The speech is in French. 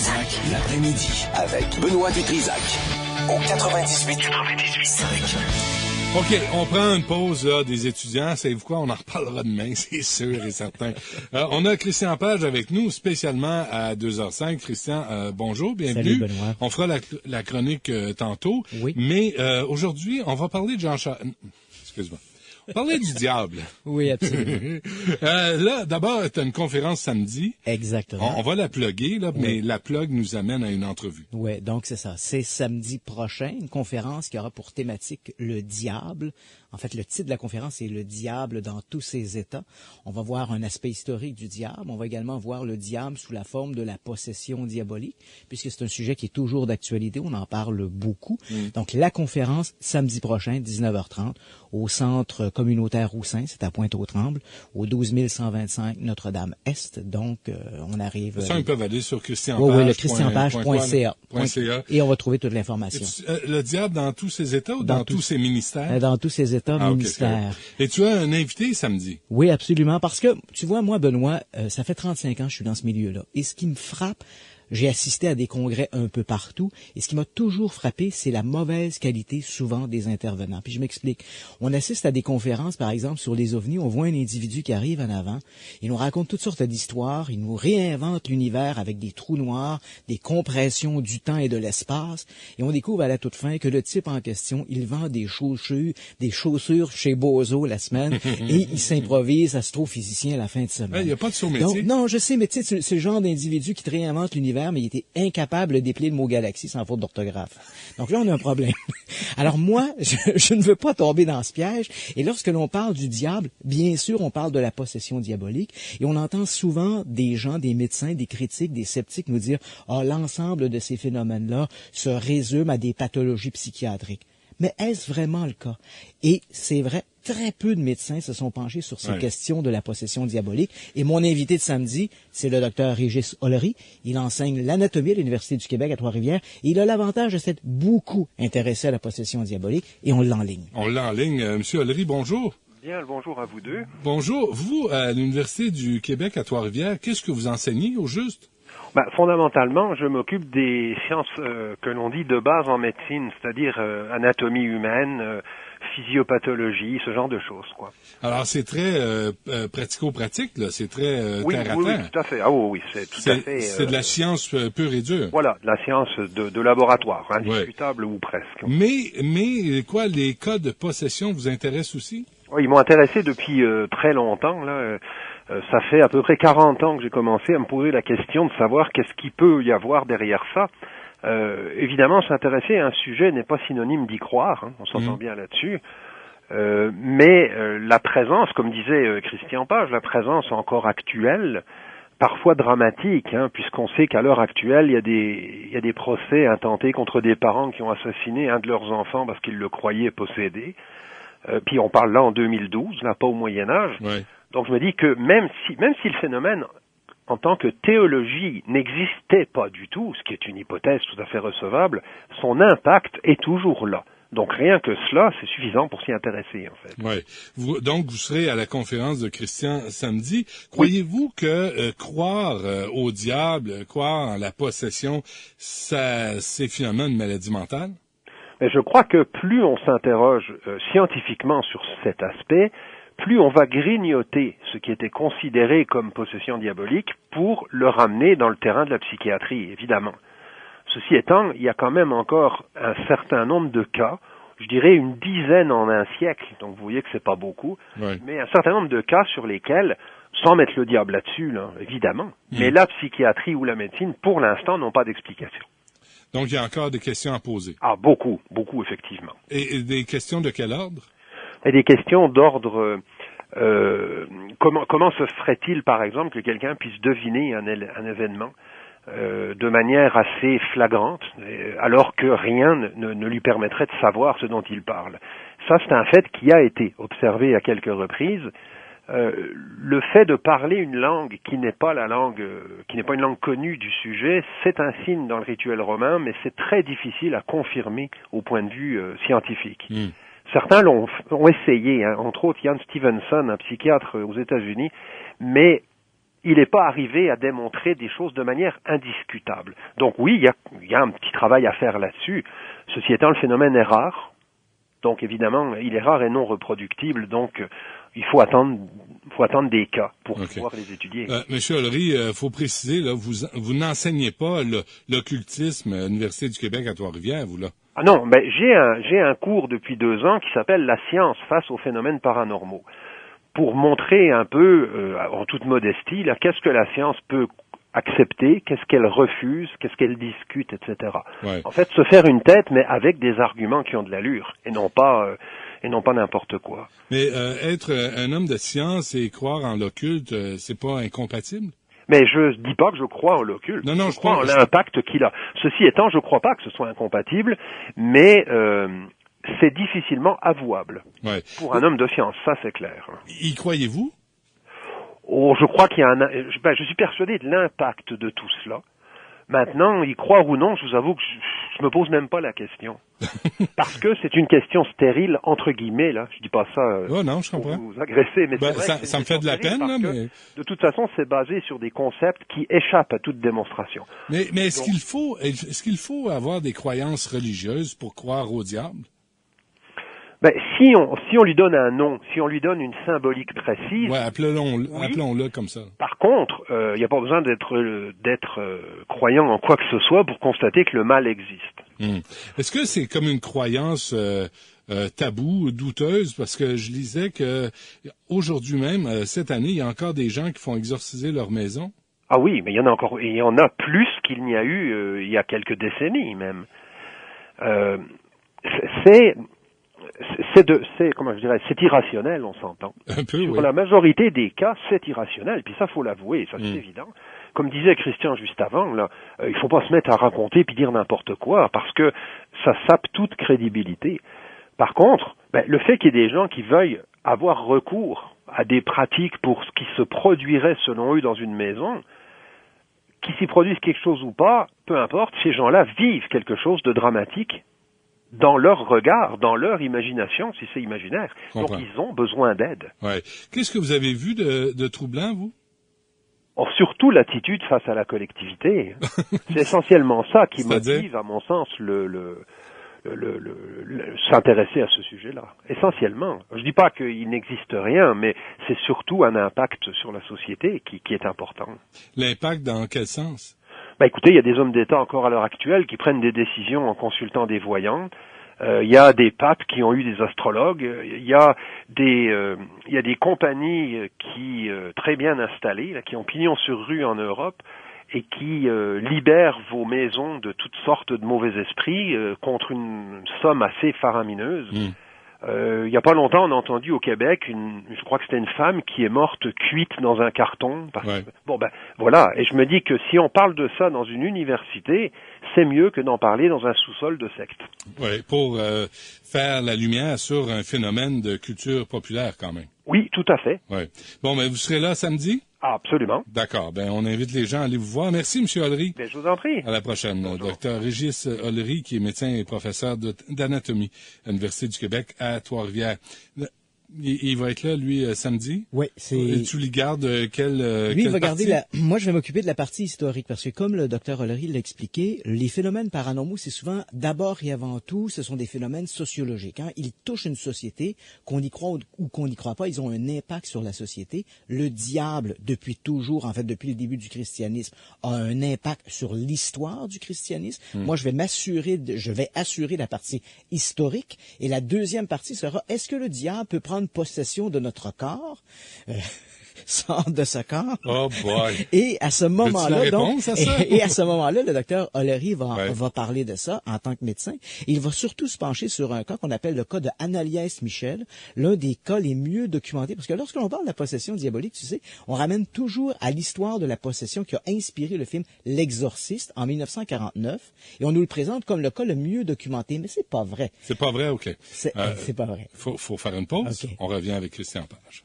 Dutrisac, l'après-midi, avec Benoît Dutrisac, au 98.5. OK, on prend une pause là, des étudiants. Savez-vous quoi? On en reparlera demain, c'est sûr et certain. On a Christian Page avec nous, spécialement à 2h05. Christian, bonjour, bienvenue. Salut, Benoît. On fera la chronique tantôt. Oui. Mais aujourd'hui, on va parler de Jean-Charles... Excuse-moi. Parler du diable. Oui, absolument. Là, d'abord, tu as une conférence samedi. Exactement. On va la plugger, là, mais la plug nous amène à une entrevue. Oui, donc c'est ça. C'est samedi prochain, une conférence qui aura pour thématique le diable. En fait, le titre de la conférence, c'est Le diable dans tous ses états. On va voir un aspect historique du diable. On va également voir le diable sous la forme de la possession diabolique, puisque c'est un sujet qui est toujours d'actualité. On en parle beaucoup. Donc, la conférence, samedi prochain, 19h30, au centre communautaire Roussin, c'est à Pointe-aux-Trembles, au 12125 Notre-Dame-Est. Donc, on arrive... Ça, ils peuvent aller sur christianpage. Oui, le christianpage.ca. Et on va trouver toute l'information. Le diable dans tous ses états ou dans tous ses ministères? Dans tous ses états, ministères. Okay. Et tu as un invité samedi? Oui, absolument. Parce que, tu vois, moi, Benoît, ça fait 35 ans que je suis dans ce milieu-là. Et ce qui me frappe, j'ai assisté à des congrès un peu partout, et ce qui m'a toujours frappé, c'est la mauvaise qualité souvent des intervenants. Puis je m'explique. On assiste à des conférences, par exemple, sur les ovnis, on voit un individu qui arrive en avant, il nous raconte toutes sortes d'histoires, il nous réinvente l'univers avec des trous noirs, des compressions du temps et de l'espace, et on découvre à la toute fin que le type en question, il vend des chaussures chez Bozo la semaine, et il s'improvise astrophysicien à la fin de semaine. Il n'y a pas de saut-métier. Donc, non, je sais, mais tu sais, c'est le genre d'individu qui te réinvente l'univers, mais il était incapable de déplier le mot galaxie sans faute d'orthographe. Donc là, on a un problème. Alors moi, je ne veux pas tomber dans ce piège. Et lorsque l'on parle du diable, bien sûr, on parle de la possession diabolique. Et on entend souvent des gens, des médecins, des critiques, des sceptiques nous dire « Ah, l'ensemble de ces phénomènes-là se résume à des pathologies psychiatriques. » Mais est-ce vraiment le cas? Et c'est vrai, très peu de médecins se sont penchés sur ces questions de la possession diabolique. Et mon invité de samedi, c'est le docteur Régis Ollery. Il enseigne l'anatomie à l'Université du Québec à Trois-Rivières. Et il a l'avantage de s'être beaucoup intéressé à la possession diabolique. Et on l'enligne. On l'enligne. Monsieur Ollery, bonjour. Bien, le bonjour à vous deux. Bonjour. Vous, à l'Université du Québec à Trois-Rivières, qu'est-ce que vous enseignez au juste? Fondamentalement, je m'occupe des sciences que l'on dit de base en médecine, c'est-à-dire anatomie humaine, physiopathologie, ce genre de choses, quoi. Alors, c'est très pratico-pratique, là. C'est très terre à terre. Oui, tout à fait. Ah oui, c'est tout à fait. C'est de la science pure et dure. Voilà, de la science de laboratoire, indiscutable ou presque. Mais quoi, les cas de possession vous intéressent aussi? Oui, ils m'ont intéressé depuis très longtemps, là. Ça fait à peu près 40 ans que j'ai commencé à me poser la question de savoir qu'est-ce qu'il peut y avoir derrière ça. Évidemment, s'intéresser à un sujet n'est pas synonyme d'y croire, hein, on s'entend bien là-dessus. Mais la présence, comme disait Christian Page, la présence encore actuelle, parfois dramatique, hein, puisqu'on sait qu'à l'heure actuelle, il y a des procès intentés contre des parents qui ont assassiné un de leurs enfants parce qu'ils le croyaient possédé. Puis on parle là en 2012, là pas au Moyen Âge. Ouais. Donc je me dis que même si le phénomène en tant que théologie n'existait pas du tout, ce qui est une hypothèse tout à fait recevable, son impact est toujours là. Donc rien que cela, c'est suffisant pour s'y intéresser, en fait. Ouais. Donc vous serez à la conférence de Christian samedi. Croyez-vous que croire au diable, croire en la possession, c'est finalement une maladie mentale? Mais je crois que plus on s'interroge scientifiquement sur cet aspect, plus on va grignoter ce qui était considéré comme possession diabolique pour le ramener dans le terrain de la psychiatrie, évidemment. Ceci étant, il y a quand même encore un certain nombre de cas, je dirais une dizaine en un siècle, donc vous voyez que c'est pas beaucoup, mais un certain nombre de cas sur lesquels, sans mettre le diable là-dessus, là, évidemment, mais la psychiatrie ou la médecine, pour l'instant, n'ont pas d'explication. Donc il y a encore des questions à poser. Ah, beaucoup, effectivement. Et des questions de quel ordre? Et des questions d'ordre... comment se ferait-il, par exemple, que quelqu'un puisse deviner un événement de manière assez flagrante, alors que rien ne lui permettrait de savoir ce dont il parle? Ça, c'est un fait qui a été observé à quelques reprises. Le fait de parler une langue qui n'est pas une langue connue du sujet, c'est un signe dans le rituel romain, mais c'est très difficile à confirmer au point de vue scientifique. Certains l'ont essayé, hein, entre autres Ian Stevenson, un psychiatre aux États-Unis, mais il n'est pas arrivé à démontrer des choses de manière indiscutable. Donc oui, il y a un petit travail à faire là-dessus. Ceci étant, le phénomène est rare. Donc évidemment, il est rare et non reproductible. Donc il faut attendre des cas pour pouvoir les étudier. Monsieur Ollery, faut préciser, là, vous n'enseignez pas l'occultisme à l'Université du Québec à Trois-Rivières, vous là? Ah non, ben j'ai un cours depuis 2 ans qui s'appelle La science face aux phénomènes paranormaux, pour montrer un peu, en toute modestie, là, qu'est-ce que la science peut accepter, qu'est-ce qu'elle refuse, qu'est-ce qu'elle discute, etc. Ouais. En fait, se faire une tête, mais avec des arguments qui ont de l'allure, et non pas n'importe quoi. Mais être un homme de science et croire en l'occulte, c'est pas incompatible? Mais je dis pas que je crois en l'occulte. Non, je crois en l'impact qu'il a. Ceci étant, je crois pas que ce soit incompatible, mais c'est difficilement avouable pour un homme de science, ça c'est clair. Y croyez-vous? Oh, je crois qu'il y a je suis persuadé de l'impact de tout cela. Maintenant, y croire ou non, je vous avoue que je me pose même pas la question. Parce que c'est une question stérile, entre guillemets, là. Je dis pas ça non, je comprends. pour vous agresser, mais c'est vrai ça me fait de la peine, là, mais... De toute façon, c'est basé sur des concepts qui échappent à toute démonstration. Mais est-ce qu'il faut avoir des croyances religieuses pour croire au diable? Ben, si on lui donne un nom, si on lui donne une symbolique précise... Ouais, appelons-le comme ça. Par contre, il n'y a pas besoin d'être croyant en quoi que ce soit pour constater que le mal existe. Est-ce que c'est comme une croyance taboue, douteuse? Parce que je lisais que aujourd'hui même, cette année, il y a encore des gens qui font exorciser leur maison. Ah oui, mais il y en a plus qu'il n'y a eu il y a quelques décennies même. C'est irrationnel, on s'entend. Un peu, Sur la majorité des cas, c'est irrationnel, puis ça faut l'avouer, ça c'est évident. Comme disait Christian juste avant, là, il faut pas se mettre à raconter puis dire n'importe quoi, parce que ça sape toute crédibilité. Par contre, le fait qu'il y ait des gens qui veuillent avoir recours à des pratiques pour ce qui se produirait selon eux dans une maison, qu'ils s'y produisent quelque chose ou pas, peu importe, ces gens-là vivent quelque chose de dramatique dans leur regard, dans leur imagination, si c'est imaginaire. Donc, ils ont besoin d'aide. Ouais. Qu'est-ce que vous avez vu de troublant, vous? Surtout l'attitude face à la collectivité. C'est essentiellement ça qui motive, à mon sens, s'intéresser à ce sujet-là. Essentiellement. Je dis pas qu'il n'existe rien, mais c'est surtout un impact sur la société qui est important. L'impact dans quel sens? Écoutez, il y a des hommes d'État encore à l'heure actuelle qui prennent des décisions en consultant des voyants. Il y a des papes qui ont eu des astrologues. Il y a des compagnies qui très bien installées, là, qui ont pignon sur rue en Europe et qui libèrent vos maisons de toutes sortes de mauvais esprits contre une somme assez faramineuse. Il y a pas longtemps, on a entendu au Québec, je crois que c'était une femme qui est morte cuite dans un carton. Voilà. Et je me dis que si on parle de ça dans une université, c'est mieux que d'en parler dans un sous-sol de secte. Oui, pour faire la lumière sur un phénomène de culture populaire quand même. Oui, tout à fait. Ouais. Bon, vous serez là samedi? Ah, absolument. D'accord. On invite les gens à aller vous voir. Merci, M. Ollery. Je vous en prie. À la prochaine. Dr. Régis Ollery, qui est médecin et professeur d'anatomie à l'Université du Québec à Trois-Rivières. Il va être là, lui, samedi? Oui, c'est... Tu lui gardes quelle Lui, il va partie? garder Moi, je vais m'occuper de la partie historique, parce que comme le docteur Ollery l'a expliqué, les phénomènes paranormaux, c'est souvent, d'abord et avant tout, ce sont des phénomènes sociologiques. Ils touchent une société, qu'on y croit ou qu'on n'y croit pas, ils ont un impact sur la société. Le diable, depuis toujours, en fait, depuis le début du christianisme, a un impact sur l'histoire du christianisme. Moi, je vais assurer la partie historique, et la deuxième partie sera, est-ce que le diable peut prendre possession de notre corps, sort de ce corps. Oh boy. Et à ce moment-là, et à ce moment-là, le docteur Ollery va parler de ça en tant que médecin. Il va surtout se pencher sur un cas qu'on appelle le cas de Annaliès Michel, l'un des cas les mieux documentés, parce que lorsque l'on parle de la possession diabolique, tu sais, on ramène toujours à l'histoire de la possession qui a inspiré le film L'Exorciste en 1949, et on nous le présente comme le cas le mieux documenté, mais c'est pas vrai. C'est pas vrai, OK. C'est pas vrai. Faut faire une pause. Okay. On revient avec Christian Page.